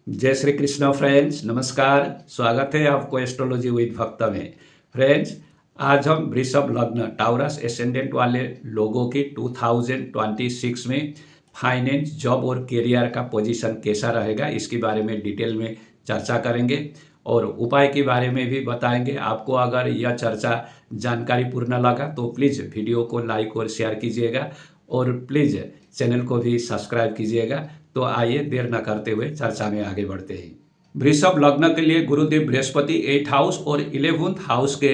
जय श्री कृष्ण फ्रेंड्स, नमस्कार। स्वागत है आपको एस्ट्रोलॉजी विद भक्त में। फ्रेंड्स, आज हम वृषभ लग्न टाउरस एसेंडेंट वाले लोगों की 2026 में फाइनेंस, जॉब और करियर का पोजीशन कैसा रहेगा, इसके बारे में डिटेल में चर्चा करेंगे और उपाय के बारे में भी बताएंगे। आपको अगर यह चर्चा जानकारी पूर्ण लगा तो प्लीज़ वीडियो को लाइक और शेयर कीजिएगा और प्लीज़ चैनल को भी सब्सक्राइब कीजिएगा। तो आइए देर न करते हुए चर्चा में आगे बढ़ते हैं। वृषभ लग्न के लिए गुरुदेव बृहस्पति 8th हाउस और 11th हाउस के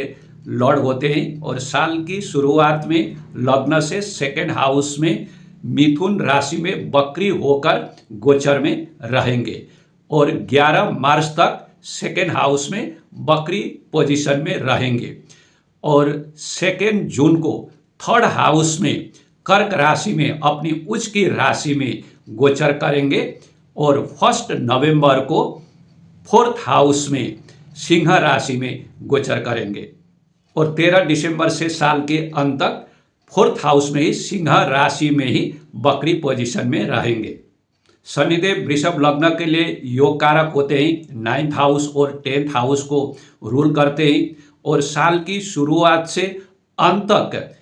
लॉर्ड होते हैं और साल की शुरुआत में लग्न से 2nd हाउस में मिथुन राशि में वक्री होकर गोचर में रहेंगे और 11 मार्च तक 2nd हाउस में वक्री पोजीशन में रहेंगे और 2 जून को 3rd हाउस में कर्क राशि में अपनी उच्च की राशि में गोचर करेंगे और 1 नवंबर को 4th हाउस में सिंह राशि में गोचर करेंगे और 13 दिसंबर से साल के अंत तक 4th हाउस में ही सिंह राशि में ही वक्री पोजीशन में रहेंगे। शनिदेव वृषभ लग्न के लिए योग कारक होते हैं, 9th हाउस और 10th हाउस को रूल करते हैं और साल की शुरुआत से अंत तक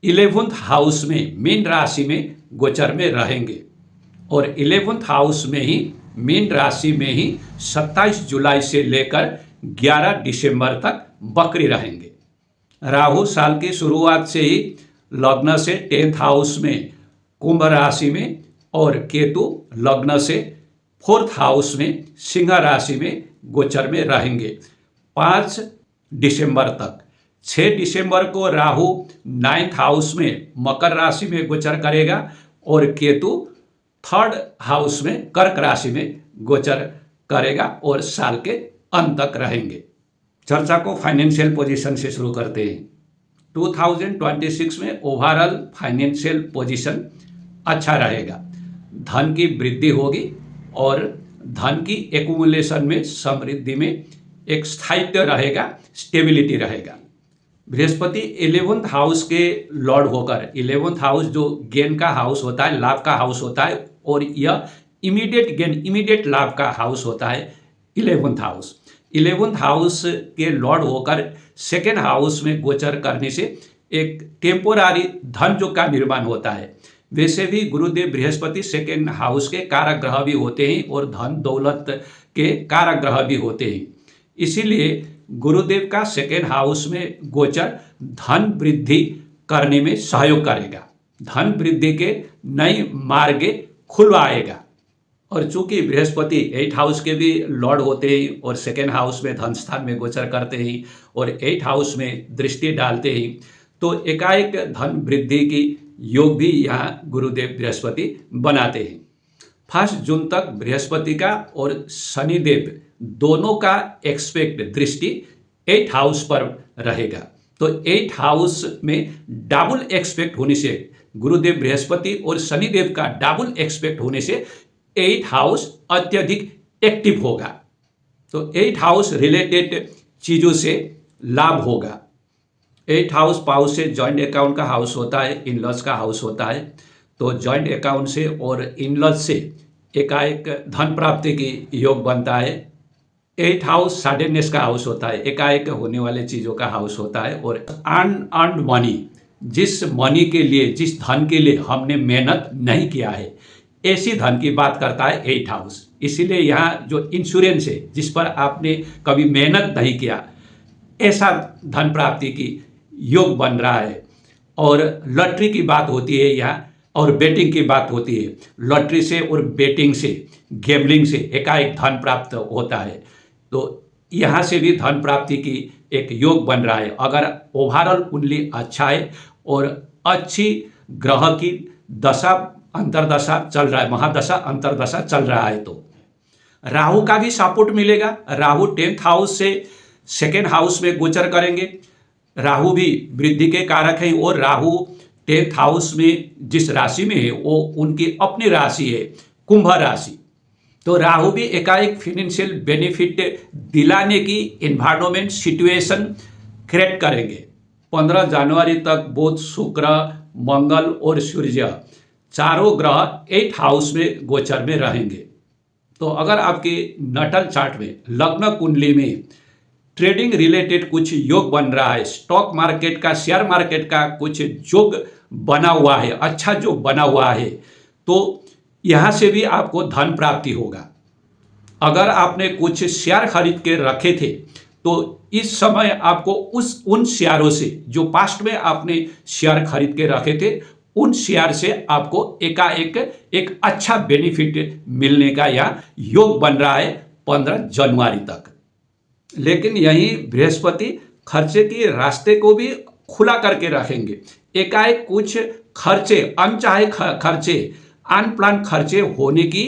11th हाउस में मीन राशि में गोचर में रहेंगे और 11th हाउस में ही मीन राशि में ही 27 जुलाई से लेकर 11 दिसंबर तक वक्री रहेंगे। राहु साल की शुरुआत से ही लग्न से 10th हाउस में कुंभ राशि में और केतु लग्न से 4th हाउस में सिंह राशि में गोचर में रहेंगे 5 दिसंबर तक। 6 दिसंबर को राहु 9th हाउस में मकर राशि में गोचर करेगा और केतु 3rd हाउस में कर्क राशि में गोचर करेगा और साल के अंत तक रहेंगे। चर्चा को फाइनेंशियल पोजीशन से शुरू करते हैं। 2026 में ओवरऑल फाइनेंशियल पोजीशन अच्छा रहेगा, धन की वृद्धि होगी और धन की एक्यूमुलेशन में, समृद्धि में एक स्थायित्व रहेगा, स्टेबिलिटी रहेगा। बृहस्पति 11th हाउस के लॉर्ड होकर, 11th हाउस जो गेन का हाउस होता है, लाभ का हाउस होता है और यह इमीडिएट गेन, इमीडिएट लाभ का हाउस होता है 11th हाउस। 11th हाउस के लॉर्ड होकर 2nd हाउस में गोचर करने से एक टेम्पोरारी धन जो का निर्माण होता है। वैसे भी गुरुदेव बृहस्पति 2nd हाउस के कारक ग्रह भी होते हैं और धन दौलत के कारक ग्रह भी होते हैं, इसीलिए गुरुदेव का 2nd हाउस में गोचर धन वृद्धि करने में सहयोग करेगा, धन वृद्धि के नए मार्ग खुलवाएगा। और चूंकि बृहस्पति 8th हाउस के भी लॉर्ड होते हैं और 2nd हाउस में धन स्थान में गोचर करते हैं और 8th हाउस में दृष्टि डालते हैं, तो एकाएक धन वृद्धि की योग भी यहाँ गुरुदेव बृहस्पति बनाते हैं। 1 जून तक बृहस्पति का और शनिदेव दोनों का एक्सपेक्ट दृष्टि 8th हाउस पर रहेगा, तो 8th हाउस में डबल एक्सपेक्ट होने से, गुरुदेव बृहस्पति और शनिदेव का डबल एक्सपेक्ट होने से 8th हाउस अत्यधिक एक्टिव होगा, तो 8th हाउस रिलेटेड चीज़ों से लाभ होगा। 8th हाउस पाउस से जॉइंट अकाउंट का हाउस होता है, इन-लॉज का हाउस होता है, तो जॉइंट अकाउंट से और इन-लॉज से एकाएक धन प्राप्ति की योग बनता है। 8th हाउस सडननेस का हाउस होता है, एकाएक होने वाले चीज़ों का हाउस होता है और अनअर्न्ड मनी, जिस मनी के लिए, जिस धन के लिए हमने मेहनत नहीं किया है, ऐसी धन की बात करता है 8th हाउस। इसीलिए यहाँ जो इंश्योरेंस है, जिस पर आपने कभी मेहनत नहीं किया, ऐसा धन प्राप्ति की योग बन रहा है। और लॉटरी की बात होती है यहाँ और बेटिंग की बात होती है, लॉटरी से और बेटिंग से, गैम्बलिंग से एकाएक धन प्राप्त होता है, तो यहाँ से भी धन प्राप्ति की एक योग बन रहा है अगर ओवरऑल कुंडली अच्छा है और अच्छी ग्रह की दशा अंतरदशा चल रहा है, महादशा अंतरदशा चल रहा है। तो राहु का भी सपोर्ट मिलेगा। राहु 10th हाउस से 2nd हाउस में गोचर करेंगे, राहु भी वृद्धि के कारक हैं और राहु 10th हाउस में जिस राशि में है वो उनकी अपनी राशि है, कुंभ राशि, तो राहु भी एकाएक फाइनेंशियल बेनिफिट दिलाने की एनवायरनमेंट सिचुएशन क्रिएट करेंगे। 15 जनवरी तक बुध, शुक्र, मंगल और सूर्य चारों ग्रह 8th हाउस में गोचर में रहेंगे। तो अगर आपकी नटल चार्ट में लग्न कुंडली में ट्रेडिंग रिलेटेड कुछ योग बन रहा है, स्टॉक मार्केट का, शेयर मार्केट का कुछ योग बना हुआ है, अच्छा योग बना हुआ है, तो यहाँ से भी आपको धन प्राप्ति होगा। अगर आपने कुछ शेयर खरीद के रखे थे तो इस समय आपको उन शेयरों से जो पास्ट में आपने शेयर खरीद के रखे थे, उन शेयर से आपको एकाएक एक अच्छा बेनिफिट मिलने का यह योग बन रहा है 15 जनवरी तक। लेकिन यही बृहस्पति खर्चे के रास्ते को भी खुला करके रखेंगे। एकाएक कुछ खर्चे, अनचाहे खर्चे, अनप्लान खर्चे होने की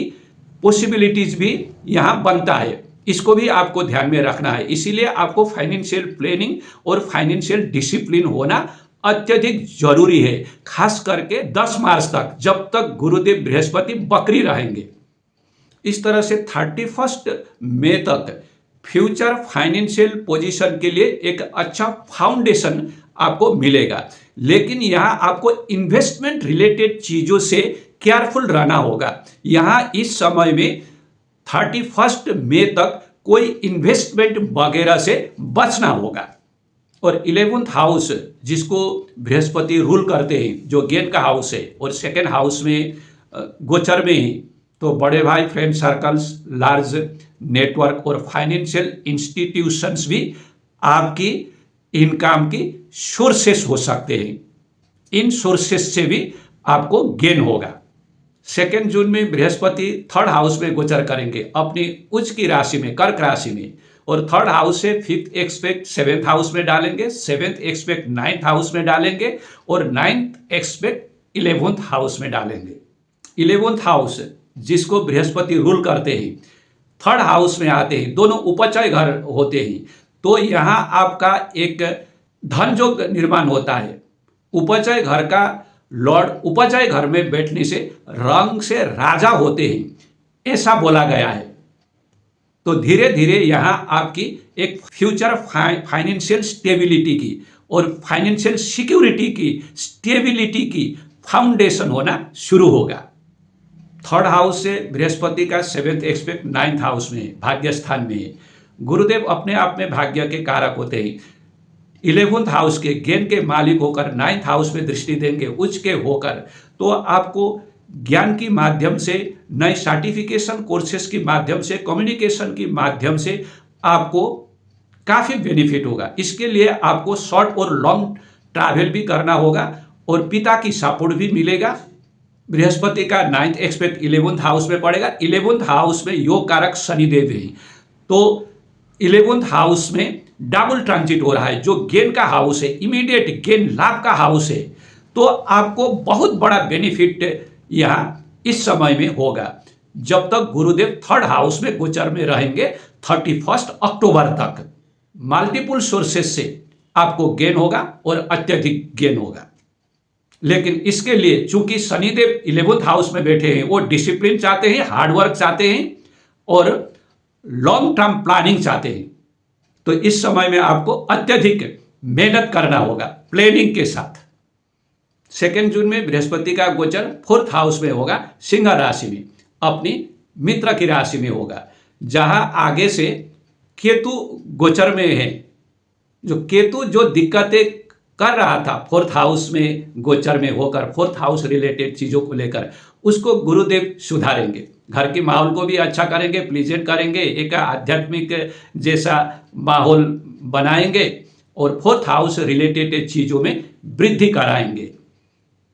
पॉसिबिलिटीज भी यहाँ बनता है, इसको भी आपको ध्यान में रखना है। इसीलिए आपको फाइनेंशियल प्लानिंग और फाइनेंशियल डिसिप्लिन होना अत्यधिक जरूरी है, खास करके 10 मार्च तक, जब तक गुरुदेव बृहस्पति बकरी रहेंगे। इस तरह से 31 मई तक फ्यूचर फाइनेंशियल पोजीशन के लिए एक अच्छा फाउंडेशन आपको मिलेगा। लेकिन यहाँ आपको इन्वेस्टमेंट रिलेटेड चीजों से केयरफुल रहना होगा। यहाँ इस समय में 31 मई तक कोई इन्वेस्टमेंट वगैरह से बचना होगा। और 11th हाउस जिसको बृहस्पति रूल करते हैं, जो गेन का हाउस है, और सेकेंड हाउस में गोचर में ही, तो बड़े भाई, फ्रेंड सर्कल्स, लार्ज नेटवर्क और फाइनेंशियल इंस्टीट्यूशंस भी आपकी इनकम की सोर्सेस हो सकते हैं। इन सोर्सेस से भी आपको गेन होगा। 2 जून में बृहस्पति 3rd हाउस में गोचर करेंगे अपनी उच्च की राशि में, कर्क राशि में, और 3rd हाउस से 5th एक्सपेक्ट 7th हाउस में डालेंगे, 7th एक्सपेक्ट 9th हाउस में डालेंगे, और 9th एक्सपेक्ट 11th हाउस में डालेंगे। 11th हाउस जिसको बृहस्पति रूल करते हैं, 3rd हाउस में आते हैं, दोनों उपचय घर होते हैं, तो यहाँ आपका एक धन योग निर्माण होता है। उपचय घर का लॉर्ड उपचय घर में बैठने से रंग से राजा होते हैं, ऐसा बोला गया है। तो धीरे धीरे यहाँ आपकी एक फ्यूचर फाइनेंशियल स्टेबिलिटी की और फाइनेंशियल सिक्योरिटी की, स्टेबिलिटी की फाउंडेशन होना शुरू होगा। 3rd हाउस से बृहस्पति का 7th एक्सपेक्ट 9th हाउस में, भाग्य स्थान में है। गुरुदेव अपने आप में भाग्य के कारक होते हैं। 11th हाउस के गेन के मालिक होकर 9th हाउस में दृष्टि देंगे उच्च के होकर, तो आपको ज्ञान की माध्यम से, नए सर्टिफिकेशन कोर्सेस की माध्यम से, कम्युनिकेशन की माध्यम से आपको काफ़ी बेनिफिट होगा। इसके लिए आपको शॉर्ट और लॉन्ग ट्रैवल भी करना होगा और पिता की सपोर्ट भी मिलेगा। बृहस्पति का 9th एक्सपेक्ट 11th हाउस में पड़ेगा। 11th हाउस में योग कारक शनिदेव है, तो 11th हाउस में डबल ट्रांजिट हो रहा है, जो गेन का हाउस है, इमीडिएट गेन, लाभ का हाउस है, तो आपको बहुत बड़ा बेनिफिट यहाँ इस समय में होगा, जब तक गुरुदेव 3rd हाउस में गोचर में रहेंगे 31 अक्टूबर तक। मल्टीपल सोर्सेस से आपको गेन होगा और अत्यधिक गेन होगा। लेकिन इसके लिए चूंकि शनिदेव 11th हाउस में बैठे हैं, वो डिसिप्लिन चाहते हैं, हार्डवर्क चाहते हैं और लॉन्ग टर्म प्लानिंग चाहते हैं, तो इस समय में आपको अत्यधिक मेहनत करना होगा प्लानिंग के साथ। 2 जून में बृहस्पति का गोचर 4th हाउस में होगा, सिंह राशि में, अपनी मित्र की राशि में होगा, जहां आगे से केतु गोचर में है। जो केतु जो दिक्कतें कर रहा था 4th हाउस में गोचर में होकर, 4th हाउस रिलेटेड चीजों को लेकर, उसको गुरुदेव सुधारेंगे, घर के माहौल को भी अच्छा करेंगे, प्लीजेंट करेंगे, एक आध्यात्मिक जैसा माहौल बनाएंगे और 4th हाउस रिलेटेड चीजों में वृद्धि कराएंगे।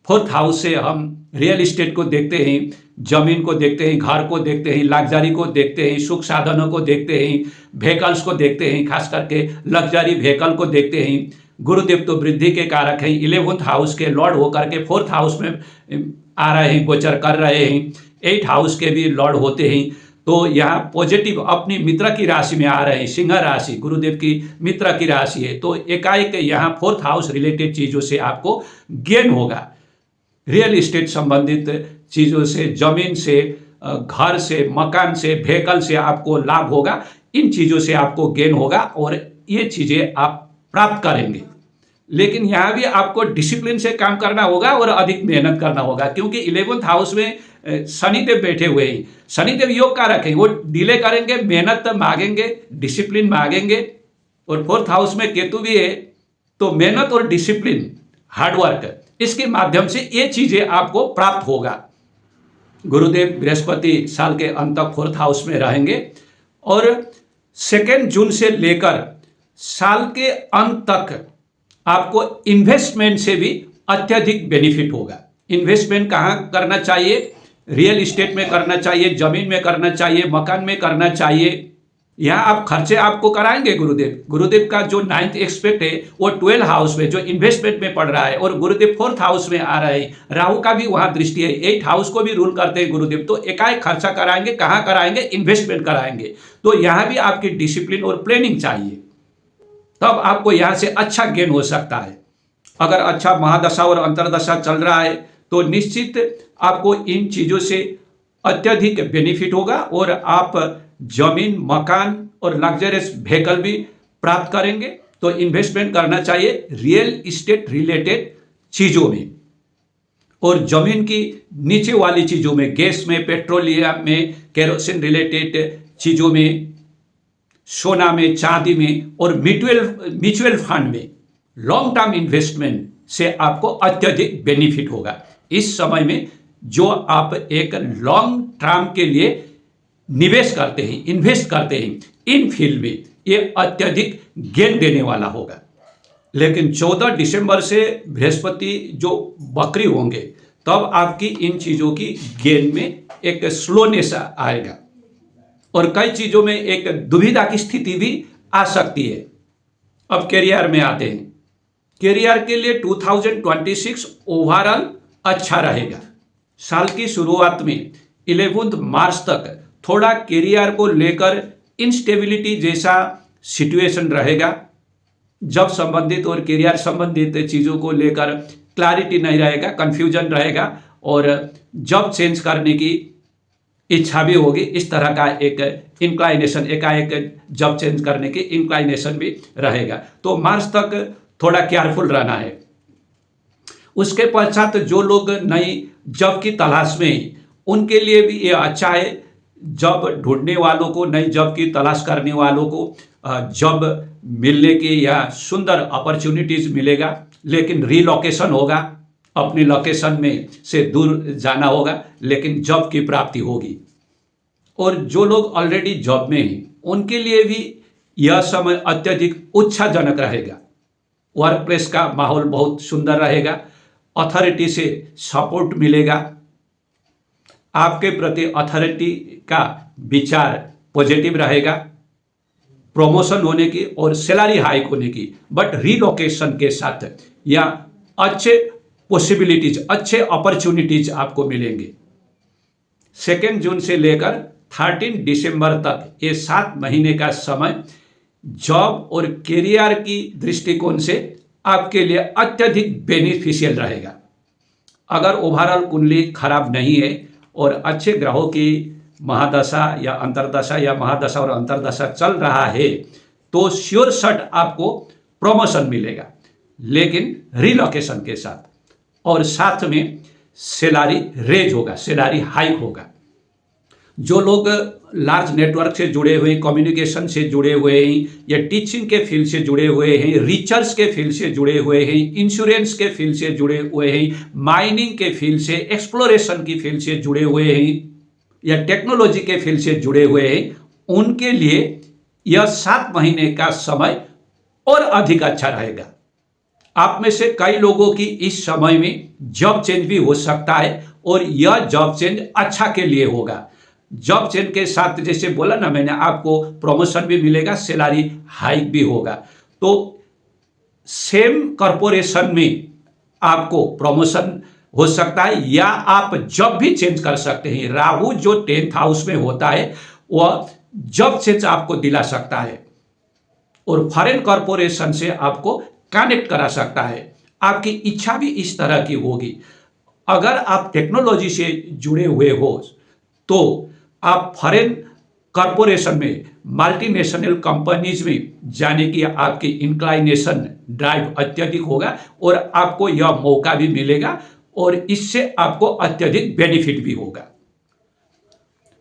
4th हाउस से हम रियल इस्टेट को देखते हैं, जमीन को देखते हैं, घर को देखते हैं, लग्जरी को देखते हैं, सुख साधनों को देखते हैं, व्हीकल्स को देखते हैं, खास करके लग्जरी व्हीकल को देखते हैं। गुरुदेव तो वृद्धि के कारक हैं, 11th हाउस के लॉर्ड होकर के 4th हाउस में आ रहे हैं, गोचर कर रहे हैं, 8th हाउस के भी लॉर्ड होते हैं, तो यहाँ पॉजिटिव अपनी मित्र की राशि में आ रहे हैं। सिंह राशि गुरुदेव की मित्र की राशि है, तो एकाएक यहाँ 4th हाउस रिलेटेड चीजों से आपको गेन होगा। रियल इस्टेट संबंधित चीजों से, जमीन से, घर से, मकान से, व्हीकल से आपको लाभ होगा। इन चीजों से आपको गेन होगा और ये चीजें आप प्राप्त करेंगे। लेकिन यहाँ भी आपको डिसिप्लिन से काम करना होगा और अधिक मेहनत करना होगा, क्योंकि 11th हाउस में शनिदेव बैठे हुए हैं। शनिदेव योग कारक हैं, वो डिले करेंगे, मेहनत मांगेंगे, डिसिप्लिन मांगेंगे। और 4th हाउस में केतु भी है, तो मेहनत और डिसिप्लिन, हार्डवर्क, इसके माध्यम से ये चीजें आपको प्राप्त होगा। गुरुदेव बृहस्पति साल के अंत तक 4th हाउस में रहेंगे और 2 जून से लेकर साल के अंत तक आपको इन्वेस्टमेंट से भी अत्यधिक बेनिफिट होगा। इन्वेस्टमेंट कहाँ करना चाहिए? रियल इस्टेट में करना चाहिए, जमीन में करना चाहिए, मकान में करना चाहिए। यहाँ आप खर्चे आपको कराएंगे गुरुदेव का जो 9th एक्सपेक्ट है वो 12 हाउस में जो इन्वेस्टमेंट में पड़ रहा है, और गुरुदेव 4th हाउस में आ रहे हैं। राहु का भी वहाँ दृष्टि है, 8th हाउस को भी रूल करते हैं गुरुदेव। तो एकाएक खर्चा कराएंगे, कहाँ कराएंगे? इन्वेस्टमेंट कराएंगे। तो यहाँ भी आपकी डिसिप्लिन और प्लानिंग चाहिए, तब आपको यहाँ से अच्छा गेन हो सकता है। अगर अच्छा महादशा और अंतरदशा चल रहा है तो निश्चित आपको इन चीज़ों से अत्यधिक बेनिफिट होगा और आप जमीन, मकान और लग्जरियस व्हीकल भी प्राप्त करेंगे। तो इन्वेस्टमेंट करना चाहिए रियल इस्टेट रिलेटेड चीज़ों में, और जमीन की नीचे वाली चीज़ों में, गैस में, पेट्रोलियम में, केरोसिन रिलेटेड चीज़ों में, सोना में, चांदी में और म्यूचुअल फंड में लॉन्ग टर्म इन्वेस्टमेंट से आपको अत्यधिक बेनिफिट होगा। इस समय में जो आप एक लॉन्ग टर्म के लिए निवेश करते हैं, इन्वेस्ट करते हैं इन फील्ड में, ये अत्यधिक गेन देने वाला होगा। लेकिन 14 दिसंबर से बृहस्पति जो वक्री होंगे, तब आपकी इन चीज़ों की गेन में एक स्लोनेस आएगा और कई चीज़ों में एक दुविधा की स्थिति भी आ सकती है। अब कैरियर में आते हैं। कैरियर के लिए 2026 ओवरऑल अच्छा रहेगा। साल की शुरुआत में 11 मार्च तक थोड़ा कैरियर को लेकर इंस्टेबिलिटी जैसा सिचुएशन रहेगा। जब संबंधित और कैरियर संबंधित चीज़ों को लेकर क्लैरिटी नहीं रहेगा, कंफ्यूजन रहेगा और जॉब चेंज करने की इच्छा भी होगी। इस तरह का एक इंक्लाइनेशन, एकाएक जॉब चेंज करने की इंक्लाइनेशन भी रहेगा। तो मार्च तक थोड़ा केयरफुल रहना है। उसके पश्चात जो लोग नई जॉब की तलाश में हैं, उनके लिए भी ये अच्छा है। जॉब ढूंढने वालों को, नई जॉब की तलाश करने वालों को जॉब मिलने की या सुंदर अपॉर्चुनिटीज मिलेगा, लेकिन रीलोकेशन होगा, अपनी लोकेशन में से दूर जाना होगा, लेकिन जॉब की प्राप्ति होगी। और जो लोग ऑलरेडी जॉब में हैं, उनके लिए भी यह समय अत्यधिक उत्साहजनक रहेगा। वर्क प्लेस का माहौल बहुत सुंदर रहेगा, अथॉरिटी से सपोर्ट मिलेगा, आपके प्रति अथॉरिटी का विचार पॉजिटिव रहेगा, प्रमोशन होने की और सैलरी हाइक होने की, बट रीलोकेशन के साथ या अच्छे पॉसिबिलिटीज, अच्छे अपॉर्चुनिटीज आपको मिलेंगे। 2 जून से लेकर 13 दिसंबर तक ये 7 महीने का समय जॉब और कैरियर की दृष्टिकोण से आपके लिए अत्यधिक बेनिफिशियल रहेगा। अगर ओवरऑल कुंडली खराब नहीं है और अच्छे ग्रहों की महादशा या अंतरदशा या महादशा और अंतरदशा चल रहा है, तो श्योर शॉट आपको प्रमोशन मिलेगा, लेकिन रिलोकेशन के साथ, और साथ में सैलरी रेज होगा, सैलरी हाइक होगा। जो लोग लार्ज नेटवर्क से जुड़े हुए, कम्युनिकेशन से जुड़े हुए हैं या टीचिंग के फील्ड से जुड़े हुए हैं, रिसर्च के फील्ड से जुड़े हुए हैं, इंश्योरेंस के फील्ड से जुड़े हुए हैं, माइनिंग के फील्ड से, एक्सप्लोरेशन की फील्ड से जुड़े हुए हैं या टेक्नोलॉजी के फील्ड से जुड़े हुए हैं, उनके लिए यह 7 महीने का समय और अधिक अच्छा रहेगा। आप में से कई लोगों की इस समय में जॉब चेंज भी हो सकता है और यह जॉब चेंज अच्छा के लिए होगा। जॉब चेंज के साथ, जैसे बोला ना मैंने, आपको प्रमोशन भी मिलेगा, सैलरी हाइक भी होगा। तो सेम कॉर्पोरेशन में आपको प्रमोशन हो सकता है या आप जॉब भी चेंज कर सकते हैं। राहु जो 10th हाउस में होता है वह जॉब चेंज आपको दिला सकता है और फॉरेन कॉर्पोरेशन से आपको कनेक्ट करा सकता है। आपकी इच्छा भी इस तरह की होगी। अगर आप टेक्नोलॉजी से जुड़े हुए हो तो आप फॉरेन कॉरपोरेशन में, मल्टीनेशनल कंपनीज में जाने की आपकी इंक्लाइनेशन ड्राइव अत्यधिक होगा और आपको यह मौका भी मिलेगा और इससे आपको अत्यधिक बेनिफिट भी होगा।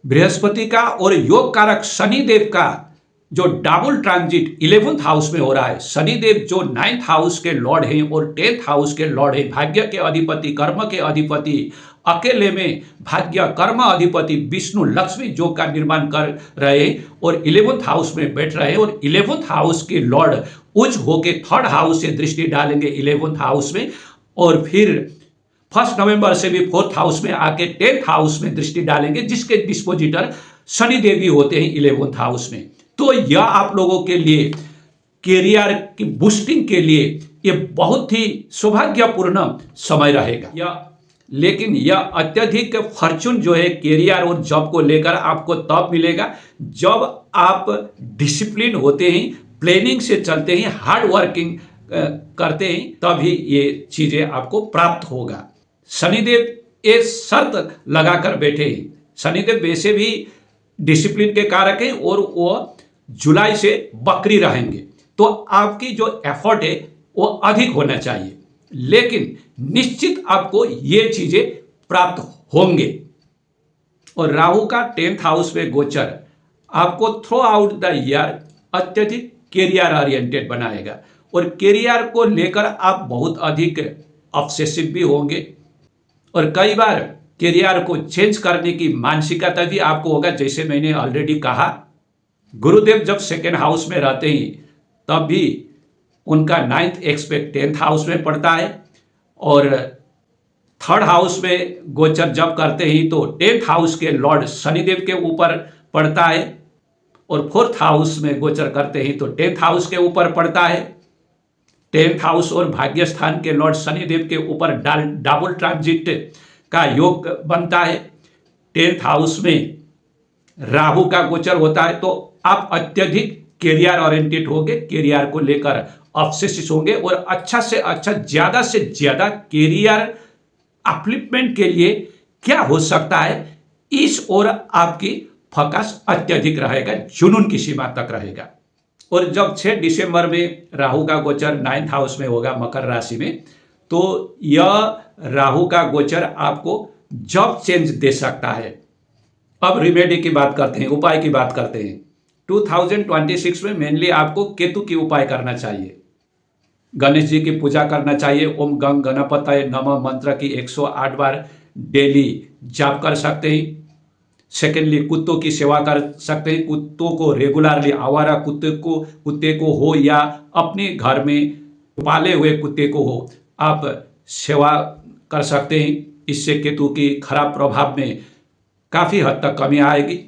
बृहस्पति का और योग कारक शनिदेव का जो डबल ट्रांजिट 11th हाउस में हो रहा है, शनिदेव जो 9th हाउस के लॉर्ड हैं और 10th हाउस के लॉर्ड हैं, भाग्य के अधिपति, कर्म के अधिपति, अकेले में भाग्य कर्म अधिपति विष्णु लक्ष्मी जो का निर्माण कर रहे और 11th हाउस में बैठ रहे और 11th हाउस के लॉर्ड उच्च होके 3rd हाउस से दृष्टि डालेंगे 11th हाउस में और फिर 1 नवंबर से भी 4th हाउस में आके 10th हाउस में दृष्टि डालेंगे, जिसके डिस्पोजिटर शनिदेव भी होते हैं 11th हाउस में। तो यह आप लोगों के लिए कैरियर की बूस्टिंग के लिए ये बहुत ही सौभाग्यपूर्ण समय रहेगा। लेकिन यह अत्यधिक फॉर्चून जो है कैरियर और जॉब को लेकर आपको तब मिलेगा जब आप डिसिप्लिन होते हैं, प्लानिंग से चलते हैं, हार्ड वर्किंग करते हैं, तभी ये चीजें आपको प्राप्त होगा। शनिदेव ये शर्त लगाकर बैठे हैं, शनिदेव वैसे भी डिसिप्लिन के कारक हैं और वो जुलाई से बकरी रहेंगे, तो आपकी जो एफर्ट है वो अधिक होना चाहिए, लेकिन निश्चित आपको ये चीजें प्राप्त होंगे। और राहु का 10th हाउस में गोचर आपको थ्रू आउट द ईयर अत्यधिक कैरियर ओरिएंटेड बनाएगा और कैरियर को लेकर आप बहुत अधिक ऑब्सेसिव भी होंगे और कई बार कैरियर को चेंज करने की मानसिकता भी आपको होगा। जैसे मैंने ऑलरेडी कहा, गुरुदेव जब 2nd हाउस में रहते हैं तब भी उनका 9th एस्पेक्ट 10th हाउस में पड़ता है और 3rd हाउस में गोचर जब करते हैं तो 10th हाउस के लॉर्ड शनिदेव के ऊपर पड़ता है और 4th हाउस में गोचर करते हैं तो 10th हाउस के ऊपर पड़ता है। 10th हाउस और भाग्य स्थान के लॉर्ड शनिदेव के ऊपर डबल ट्रांजिट का योग बनता है। 10th हाउस में राहु का गोचर होता है, तो आप अत्यधिक कैरियर ओरिएंटेड होंगे, कैरियर को लेकर ऑब्सेसिव होंगे और अच्छा से अच्छा, ज्यादा से ज्यादा कैरियर अपलिफ्टमेंट के लिए क्या हो सकता है, इस ओर आपकी फोकस अत्यधिक रहेगा, जुनून की सीमा तक रहेगा। और जब 6 दिसंबर में राहु का गोचर 9th हाउस में होगा मकर राशि में, तो यह राहु का गोचर आपको जॉब चेंज दे सकता है। अब रिमेडी की बात करते हैं, उपाय की बात करते हैं। 2026 में मेनली आपको केतु की उपाय करना चाहिए, गणेश जी की पूजा करना चाहिए। ओम गंग गणपतये नमः मंत्र की 108 बार डेली जाप कर सकते हैं। सेकेंडली कुत्तों की सेवा कर सकते हैं, कुत्तों को रेगुलरली, आवारा कुत्ते को हो या अपने घर में पाले हुए कुत्ते को हो, आप सेवा कर सकते हैं। इससे केतु की खराब प्रभाव में काफ़ी हद तक कमी आएगी।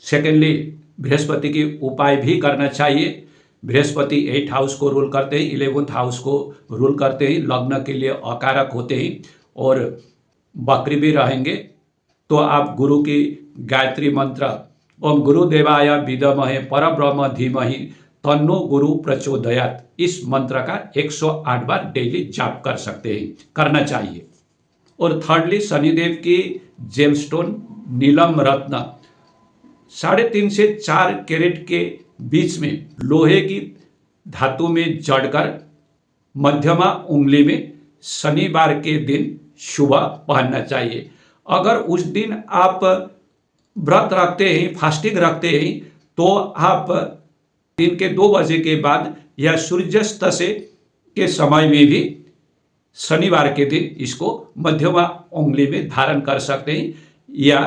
सेकेंडली बृहस्पति की उपाय भी करना चाहिए। बृहस्पति 8th हाउस को रूल करते हैं, 11th हाउस को रूल करते हैं, लग्न के लिए अकारक होते हैं और बकरी भी रहेंगे। तो आप गुरु की गायत्री मंत्र ओम गुरुदेवाय विद्महे परब्रह्म धीमहि तन्नो गुरु प्रचोदयात्, इस मंत्र का 108 बार डेली जाप कर सकते हैं, करना चाहिए। और थर्डली शनिदेव की जेमस्टोन नीलम रत्न 3.5 से 4 कैरेट के बीच में लोहे की धातु में जड़कर मध्यमा उंगली में शनिवार के दिन सुबह पहनना चाहिए। अगर उस दिन आप व्रत रखते हैं, फास्टिंग रखते हैं, तो आप दिन के 2 बजे के बाद या सूर्यास्त से के समय में भी शनिवार के दिन इसको मध्यमा उंगली में धारण कर सकते हैं या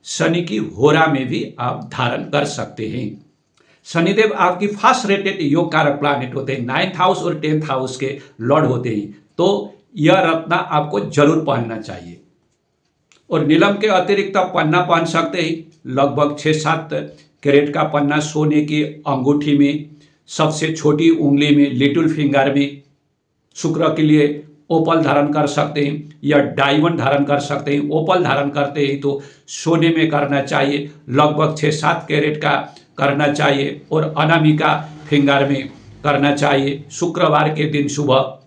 शनि की होरा में भी आप धारण कर सकते हैं। शनिदेव आपकी फास्ट रेटेड योग कारक प्लैनेट होते हैं, 9th हाउस और 10th हाउस के लॉर्ड होते हैं, तो यह रत्न आपको जरूर पहनना चाहिए। और नीलम के अतिरिक्त आप पन्ना पहन सकते हैं, लगभग 6-7 कैरेट का पन्ना सोने की अंगूठी में, सबसे छोटी उंगली में, लिटिल फिंगर में। शुक्र के लिए ओपल धारण कर सकते हैं या डायमंड धारण कर सकते हैं। ओपल धारण करते हैं तो सोने में करना चाहिए, लगभग 6-7 कैरेट का करना चाहिए और अनामिका फिंगर में करना चाहिए। शुक्रवार के दिन सुबह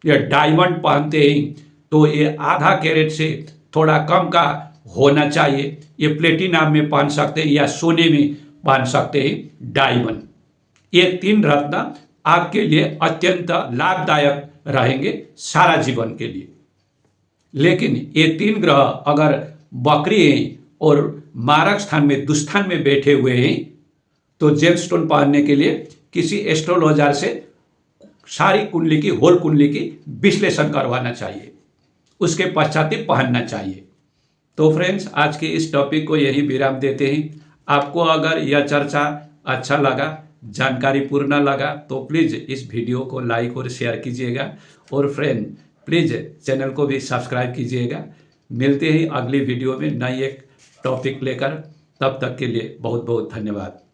या डायमंड पहनते हैं तो ये आधा कैरेट से थोड़ा कम का होना चाहिए। ये प्लेटिनम में पहन सकते हैं या सोने में पहन सकते हैं डायमंड। ये 3 रत्न आपके लिए अत्यंत लाभदायक रहेंगे सारा जीवन के लिए। लेकिन ये 3 ग्रह अगर वक्री हैं और मारक स्थान में दुस्थान में बैठे हुए हैं तो जेमस्टोन पहनने के लिए किसी एस्ट्रोलॉजर से सारी कुंडली की होल कुंडली की विश्लेषण करवाना चाहिए, उसके पश्चात ही पहनना चाहिए। तो फ्रेंड्स, आज के इस टॉपिक को यही विराम देते हैं। आपको अगर यह चर्चा अच्छा लगा, जानकारी पूर्ण लगा तो प्लीज़ इस वीडियो को लाइक और शेयर कीजिएगा और फ्रेंड प्लीज़ चैनल को भी सब्सक्राइब कीजिएगा। मिलते ही अगली वीडियो में नई एक टॉपिक लेकर, तब तक के लिए बहुत बहुत धन्यवाद।